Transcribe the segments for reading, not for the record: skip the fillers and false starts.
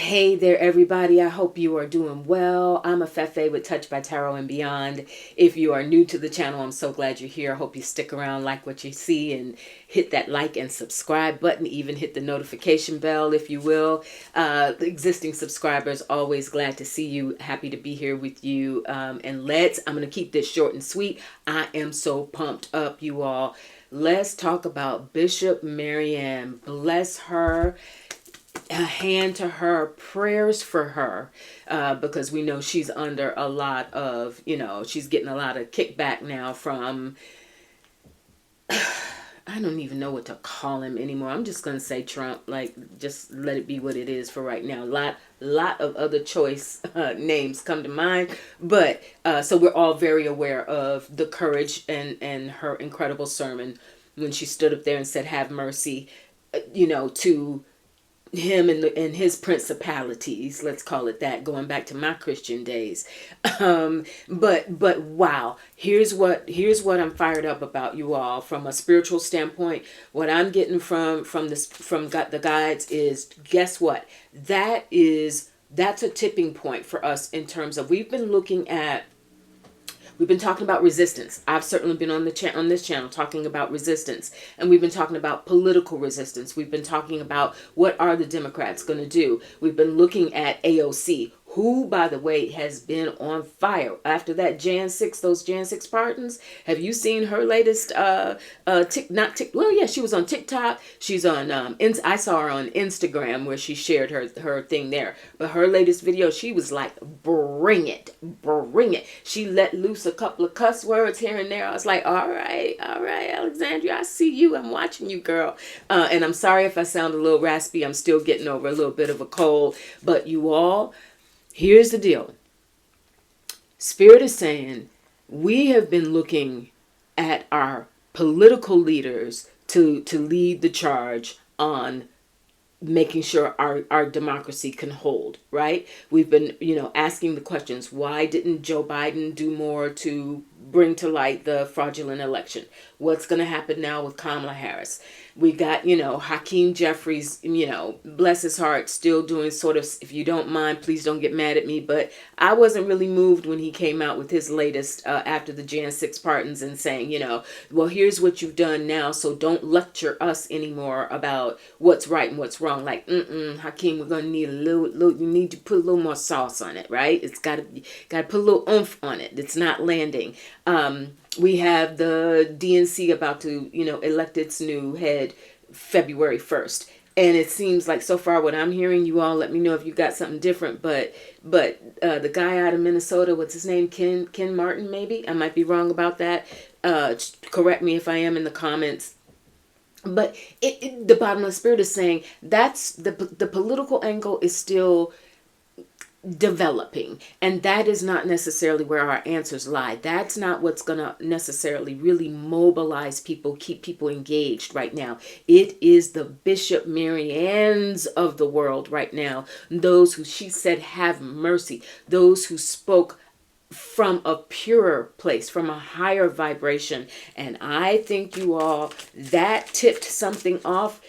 Hey there, everybody. I hope you are doing well. I'm a Fefe with Touch by Tarot and Beyond. If you are new to the channel, I'm so glad you're here. I hope you stick around, like what you see, and hit that like and subscribe button. Even hit the notification bell, if you will. The existing subscribers, always glad to see you. Happy to be here with you. I'm going to keep this short and sweet. I am so pumped up, you all. Let's talk about Bishop Mariann. Bless her. A hand to her, prayers for her, because we know she's under a lot of, she's getting a lot of kickback now from, I don't even know what to call him anymore. I'm just going to say Trump, like, just let it be what it is for right now. Lot of other choice names come to mind, but so we're all very aware of the courage and her incredible sermon when she stood up there and said, have mercy, to him and his principalities, let's call it that, going back to my Christian days. But wow, here's what I'm fired up about, you all, from a spiritual standpoint. What I'm getting from the guides is, guess what? That's a tipping point for us in terms of, we've been talking about resistance. I've certainly been on this channel talking about resistance, and we've been talking about political resistance. We've been talking about what are the Democrats going to do. We've been looking at AOC, who, by the way, has been on fire after that those Jan 6 pardons. Have you seen her latest well, yeah, she was on TikTok. She's on I saw her on Instagram where she shared her thing there. But her latest video, she was like, bring it. She let loose a couple of cuss words here and there. I was like, all right, Alexandria, I see you. I'm watching you, girl. And I'm sorry if I sound a little raspy. I'm still getting over a little bit of a cold. But you all, here's the deal. Spirit is saying we have been looking at our political leaders to lead the charge on making sure our democracy can hold, right? We've been, asking the questions. Why didn't Joe Biden do more to bring to light the fraudulent election? What's going to happen now with Kamala Harris? We got, Hakeem Jeffries, bless his heart, still doing sort of, if you don't mind, please don't get mad at me, but I wasn't really moved when he came out with his latest after the Jan 6 pardons and saying, well, here's what you've done now, so don't lecture us anymore about what's right and what's wrong. Like, Hakeem, we're going to need you need to put a little more sauce on it, right? It's got to put a little oomph on it. It's not landing. We have the DNC about to, elect its new head February 1st. And it seems like, so far what I'm hearing, you all let me know if you got something different, but the guy out of Minnesota, what's his name? Ken Martin, maybe? I might be wrong about that. Correct me if I am in the comments. But the bottom of the Spirit is saying that's the political angle is still developing, and that is not necessarily where our answers lie. That's not what's going to necessarily really mobilize people, keep people engaged right now. It is the Bishop Marianns of the world right now, those who, she said, have mercy, those who spoke from a purer place, from a higher vibration. And I think, you all, that tipped something off.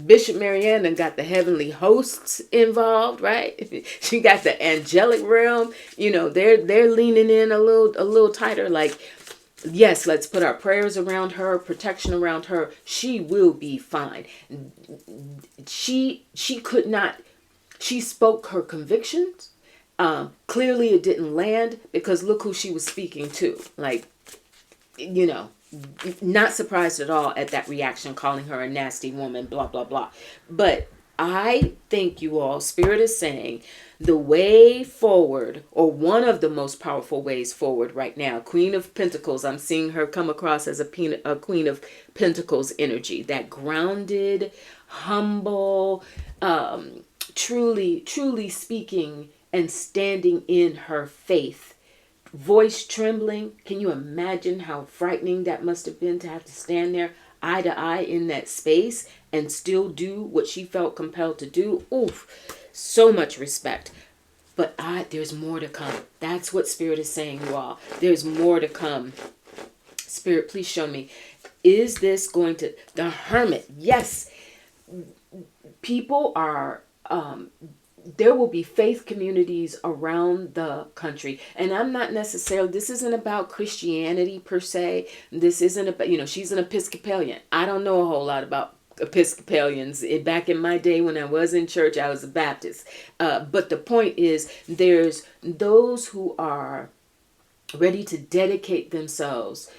Bishop Mariann and got the heavenly hosts involved, right? She got the angelic realm. They're leaning in a little tighter. Like, yes, let's put our prayers around her, protection around her. She will be fine. She could not. She spoke her convictions. Clearly it didn't land, because look who she was speaking to. Like, not surprised at all at that reaction, calling her a nasty woman, blah, blah, blah. But I think, you all, Spirit is saying the way forward, or one of the most powerful ways forward right now, Queen of Pentacles, I'm seeing her come across as a Queen of Pentacles energy, that grounded, humble, truly speaking and standing in her faith. Voice trembling. Can you imagine how frightening that must have been to have to stand there eye to eye in that space and still do what she felt compelled to do? Oof, so much respect. But there's more to come. That's what Spirit is saying, you all. There's more to come. Spirit, please show me. Is this going to... The Hermit. Yes. People are there will be faith communities around the country. And I'm not necessarily, this isn't about Christianity per se. This isn't about, she's an Episcopalian. I don't know a whole lot about Episcopalians. Back in my day when I was in church, I was a Baptist. But the point is, there's those who are ready to dedicate themselves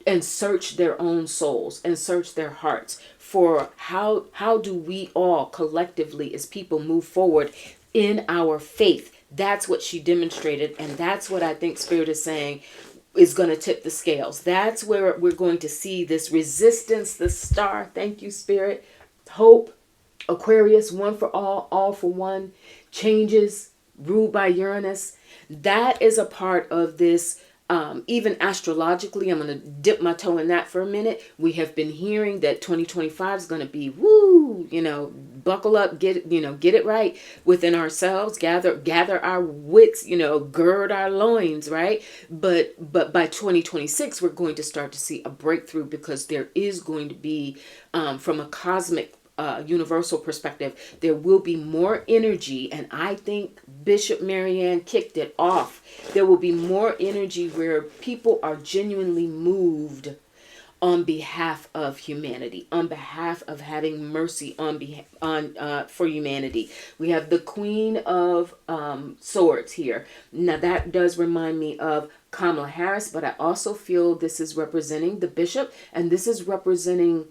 and search their own souls and search their hearts for how do we all collectively as people move forward in our faith. That's what she demonstrated, and that's what I think Spirit is saying is going to tip the scales. That's where we're going to see this resistance, the star, thank you Spirit, hope, Aquarius, one for all for one, changes, ruled by Uranus. That is a part of this. Even astrologically, I'm going to dip my toe in that for a minute. We have been hearing that 2025 is going to be woo, buckle up, get it right within ourselves, gather our wits, gird our loins, right? But by 2026, we're going to start to see a breakthrough, because there is going to be, from a cosmic universal perspective, there will be more energy, and I think Bishop Mariann kicked it off. There will be more energy where people are genuinely moved on behalf of humanity, on behalf of having mercy for humanity. We have the Queen of Swords here. Now that does remind me of Kamala Harris, but I also feel this is representing the bishop, and this is representing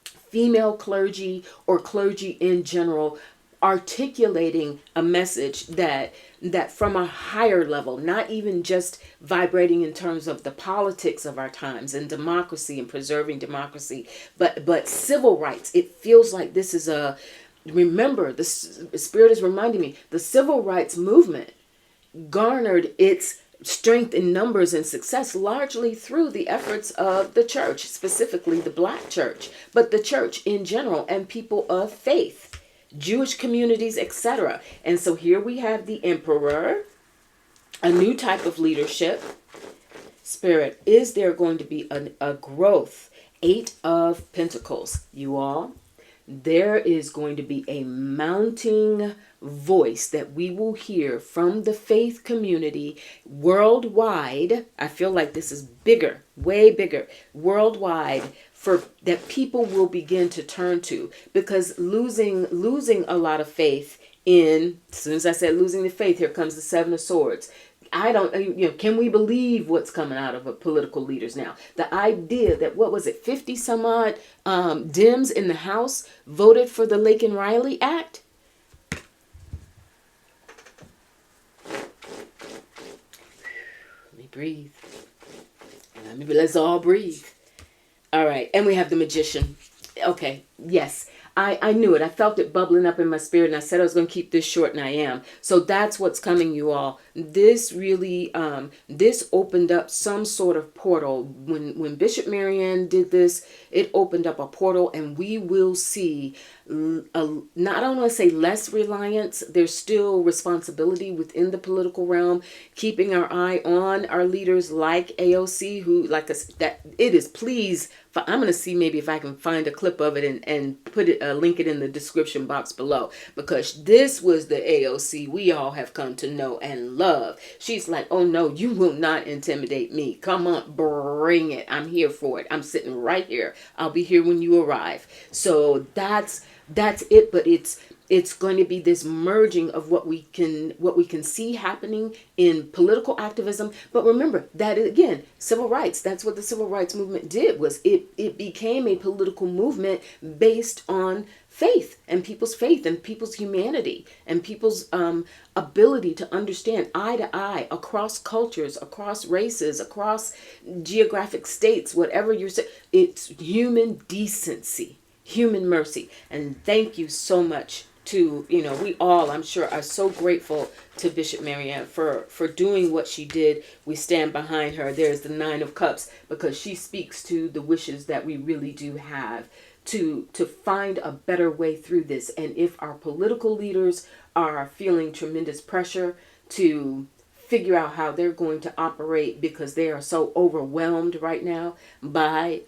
female clergy or clergy in general, articulating a message that from a higher level, not even just vibrating in terms of the politics of our times and democracy and preserving democracy, but civil rights. It feels like this is remember, the Spirit is reminding me, the civil rights movement garnered its strength in numbers and success largely through the efforts of the church, specifically the Black church, but the church in general and people of faith, Jewish communities, etc. And so here we have the Emperor, a new type of leadership. Spirit, is there going to be a growth? 8 of Pentacles, you all. There is going to be a mounting voice that we will hear from the faith community worldwide. I feel like this is bigger, way bigger, worldwide, for that people will begin to turn to, because losing a lot of faith in, as soon as I said losing the faith, here comes the 7 of Swords. I don't, can we believe what's coming out of political leaders now? The idea that, 50 some odd Dems in the House voted for the Lake and Riley Act? Let me breathe. Let's all breathe. All right. And we have the Magician. Okay. Yes. I knew it. I felt it bubbling up in my spirit, and I said I was going to keep this short, and I am. So that's what's coming, you all. This really, this opened up some sort of portal. When Bishop Mariann did this, it opened up a portal, and we will see, I don't want to say less reliance. There's still responsibility within the political realm, keeping our eye on our leaders like AOC, who, like that it is, please, I'm going to see maybe if I can find a clip of it and put it, link it in the description box below, because this was the AOC we all have come to know and love. She's like, oh no, you will not intimidate me. Come on, bring it. I'm here for it. I'm sitting right here. I'll be here when you arrive. So that's it. But it's going to be this merging of what we can see happening in political activism. But remember that, again, civil rights, that's what the civil rights movement did, was it became a political movement based on faith and people's humanity and people's ability to understand eye to eye across cultures, across races, across geographic states, whatever you're saying. It's human decency, human mercy. And thank you so much to, we all, I'm sure, are so grateful to Bishop Mariann for doing what she did. We stand behind her. There's the 9 of Cups, because she speaks to the wishes that we really do have to find a better way through this. And if our political leaders are feeling tremendous pressure to figure out how they're going to operate, because they are so overwhelmed right now by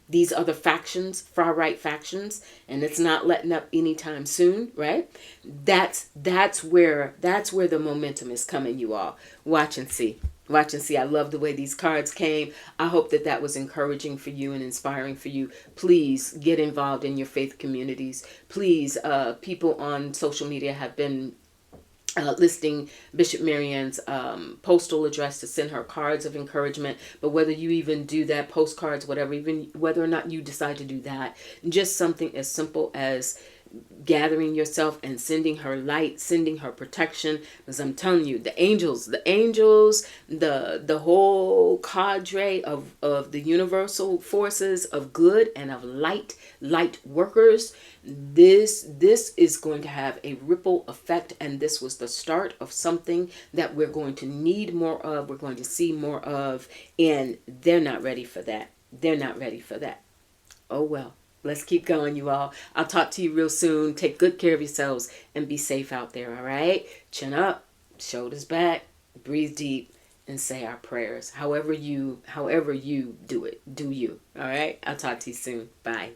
these other factions, far right factions, and it's not letting up anytime soon, right? That's where the momentum is coming, you all. Watch and see. Watch and see. I love the way these cards came. I hope that that was encouraging for you and inspiring for you. Please get involved in your faith communities. Please, people on social media have been listing Bishop Mariann's postal address to send her cards of encouragement. But whether you even do that, postcards, whatever, even whether or not you decide to do that, just something as simple as gathering yourself and sending her light, sending her protection. Because I'm telling you, the angels, the whole cadre of the universal forces of good and of light workers, this is going to have a ripple effect, and this was the start of something that we're going to need more of, we're going to see more of, and they're not ready for that. They're not ready for that. Oh well. Let's keep going, you all. I'll talk to you real soon. Take good care of yourselves and be safe out there, all right? Chin up, shoulders back, breathe deep, and say our prayers. However you do it, do you, all right? I'll talk to you soon. Bye.